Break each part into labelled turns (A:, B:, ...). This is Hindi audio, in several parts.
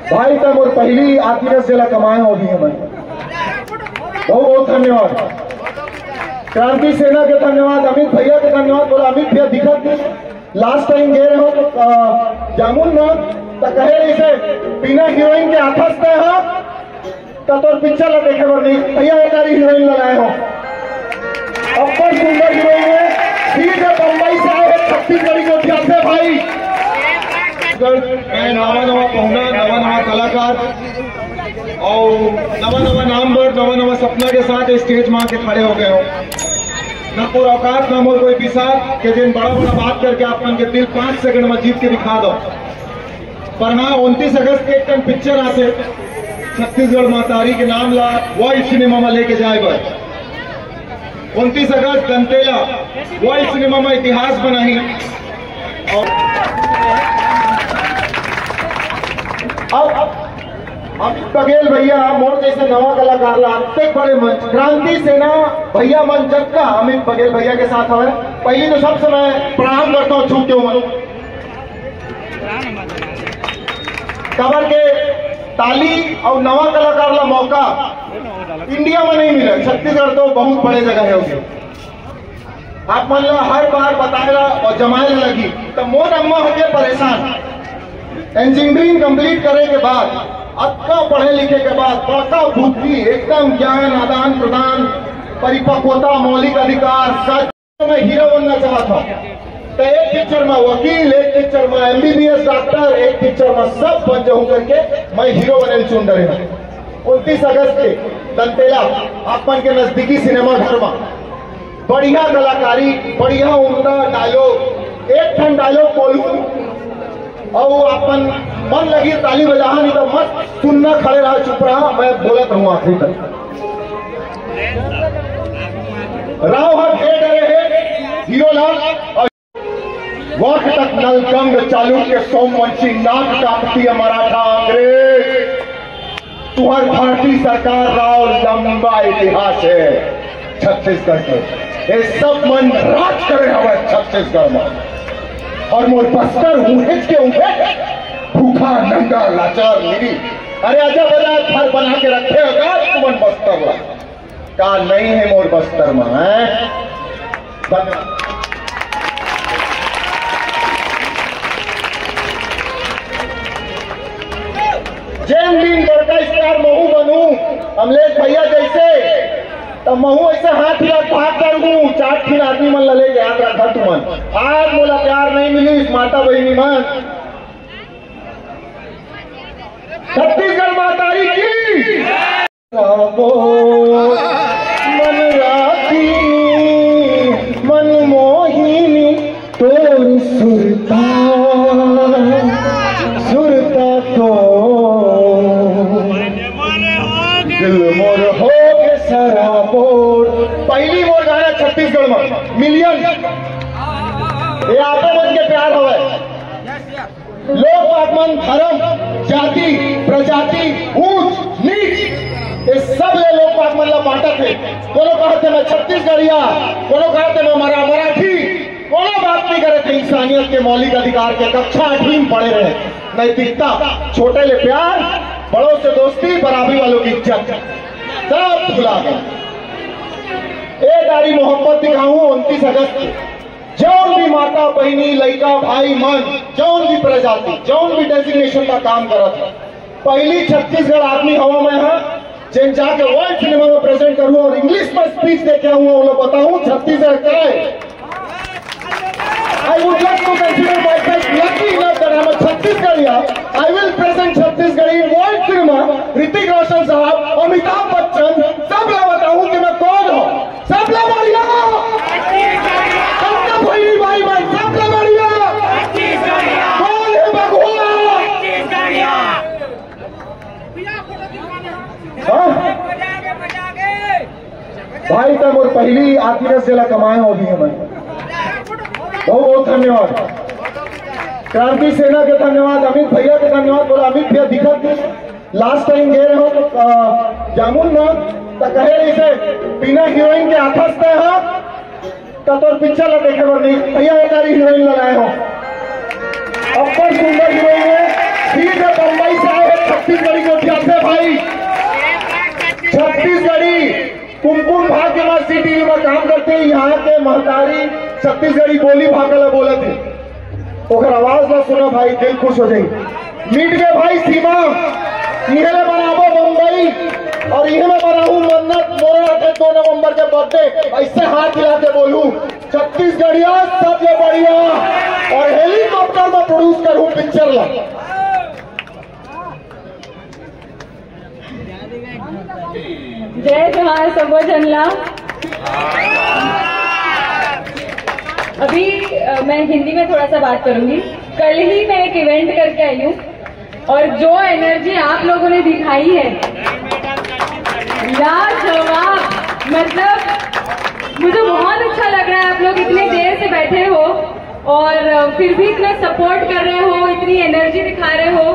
A: भाई तब और पहली आतिरस जिला कमाए होगी है भाई। बहुत बहुत धन्यवाद क्रांति सेना के, धन्यवाद अमित भैया के, धन्यवाद। बोला अमित भैया दिखत लास्ट टाइम गए रहो तो जामुन में तो कहे रही से बिना हीरोइन के आथस पे हो तो पिक्चर ला देखे बर नहीं भैया एक हीरोइन लगाए हो। अब्बर सुंदर हीरोइन है, सीधे बम्बई से आए छत्तीसगढ़ी को ध्यान भाई। मैं नवा नवा पहुना, नवा नवा कलाकार और नवा नवा नाम पर नवा नवा सपना के साथ स्टेज मां के खड़े हो गए हो। न कोई औकात न मोर कोई पिसाद के जिन बड़ा बड़ा बात करके आप मन के दिल 5 सेकंड में जीत के दिखा दो। पर हाँ 29 अगस्त के एक पिक्चर आते छत्तीसगढ़ मातारी के नाम ला वर्ल्ड सिनेमा में लेके जाए बर। 29 अगस्त दंतेला वर्ल्ड सिनेमा में इतिहास बनाई। और अब अमित बघेल भैया मोर जैसे नवा कलाकार ला बड़े मंच क्रांति सेना भैया मंच जब का अमित बघेल भैया के साथ हवे। पहली तो सब समय प्रणाम करता हूँ छूट के कबर के ताली और नवा कलाकार ला मौका इंडिया में नहीं मिला। छत्तीसगढ़ तो बहुत बड़े जगह है उसे आप मन ला हर बार बताएगा और जमाए लगी तो मोर अम्मा होके परेशान। इंजीनियरिंग कंप्लीट करे के बाद अच्छा पढ़े लिखे के बाद बड़का बुद्धि एकदम ज्ञान आदान प्रदान परिपक्वता मौलिक अधिकार सच में हीरो बनना चाहता हूँ। तो एक पिक्चर में वकील, एक पिक्चर में MBBS डॉक्टर, एक पिक्चर में सब बन जाऊं करके मैं हीरो बने चुन रहे हैं। 29 अगस्त के दंतेला अपन के नजदीकी सिनेमा घर में बढ़िया कलाकारी, बढ़िया उम्दा डायलॉग, एक ठन डायलॉग बोलूं और अपन मन लगी ताली बजा नहीं तो मत सुनना, खड़े रहा चुप रहा, मैं बोलत रहूं आखिरी तक। राव हक डरे है हीरो लाल और वक्त तक नलगंग चालुक्य सोमवंशी नाक काटती है मराठा अंग्रेज। तुहर भारतीय सरकार राव लंबा इतिहास है छत्तीसगढ़ के। ये सब मन राज करे हमारे छत्तीसगढ़ में और मोर बस्तर ऊँच के भूखा नंगा लाचार मिली। अरे अजब अजब घर बना के रखे होगा तुमन बस्तर का नहीं है मोर बस्तर में है। जैन दिन बड़का स्टार महू बनू अमलेश भैया जैसे तो महू ऐसे हाथ हिला भाग कर हूँ 4 आदमी मन लले याद रखा तुमन। आज मोला प्यार नहीं मिली इस माता बहनी मन। छत्तीसगढ़ मातारी की मन राती मन मोहिनी तोर सुरता सुरता तो दिल मोर हो के सराबोर। पहली मोर गाना छत्तीसगढ़ में मिलियन ये आपो मन के प्यार हो लोग आत्मन धर्म जाति प्रजाति ऊंच नीच ये सब ले लोग आत्मन ला बांटा थे। कोनो कहते मैं छत्तीसगढ़िया, कोनो कहते मैं मराठी, कोनो बात नहीं करे थे। इंसानियत के मौलिक अधिकार के कक्षा 8वीं में पढ़े रहे। नैतिकता, छोटे ले प्यार, बड़ों से दोस्ती, बराबरी वालों की इज्जत सब भुला गए। ए दारी मोहब्बत दिखाऊं 29 अगस्त जौन भी माता बहनी लड़का भाई मन जौन भी प्रजाति जौन भी डेजिग्नेशन का काम करत है पहली छत्तीसगढ़ आदमी हवा में है जिन जाके वर्ल्ड सिनेमा में प्रेजेंट करूं और इंग्लिश में स्पीच देके आऊंगा वो लोग बताऊं छत्तीसगढ़ क्या है। I would like to consider myself lucky enough that I'm a Chhattisgarhiya. I will present Chhattisgarh in world cinema. Hrithik Roshan साहब, अमिताभ बच्चन, सब लोग बताऊं कि मैं कौन हूँ। सब लोग बढ़िया, सबका भाई भाई भाई, सब लोग बढ़िया। कौन है भगवान? भाई तब और पहली आतिरस जिला कमाए होगी है भाई। बहुत बहुत धन्यवाद क्रांति सेना के, धन्यवाद अमित भैया के, धन्यवाद। बोला अमित भैया दिखत लास्ट टाइम गए रहो तो जामुन में तो कहे रही से बिना हीरोइन के आथस पे हो तो पिक्चर ला देखे बर नहीं भैया एक हीरोइन लगाए हो। अब्बर सुंदर हीरोइन है, सीधे बम्बई से आए छत्तीसगढ़ी को थे भाई। छत्तीसगढ़ी कुमकुम भाग्य में सिटी में काम करते यहाँ के महतारी छत्तीसगढ़ी बोली भागल बोले थे, ओकर आवाज ना सुनो भाई दिल खुश हो जाई। मिट गए भाई सीमा, इहे में बनाबो मुंबई और इहे में बनाऊ मन्नत मोरा के 2 नवंबर के बर्थडे। ऐसे हाथ हिला के बोलू छत्तीसगढ़िया सबसे बढ़िया और हेलीकॉप्टर में प्रोड्यूस करूं पिक्चर ला।
B: जय जवाहर सबो जनला। अभी मैं हिंदी में थोड़ा सा बात करूंगी। कल ही मैं एक इवेंट करके आई हूँ और जो एनर्जी आप लोगों ने दिखाई है लाजवाब, मतलब मुझे बहुत अच्छा लग रहा है। आप लोग इतने देर से बैठे हो और फिर भी इतना सपोर्ट कर रहे हो, इतनी एनर्जी दिखा रहे हो।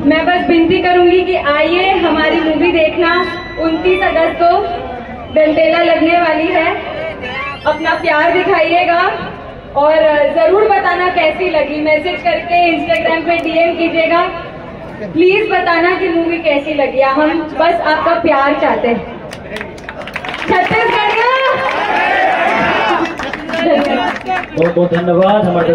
B: मैं बस विनती करूंगी कि आइए हमारी मूवी देखना। 29 अगस्त को डंडेला लगने वाली है। अपना प्यार दिखाइएगा और जरूर बताना कैसी लगी। मैसेज करके इंस्टाग्राम पे डीएम कीजिएगा। प्लीज बताना कि मूवी कैसी लगी। हम बस आपका प्यार चाहते हैं। छत्तीसगढ़
C: बहुत बहुत धन्यवाद हमारे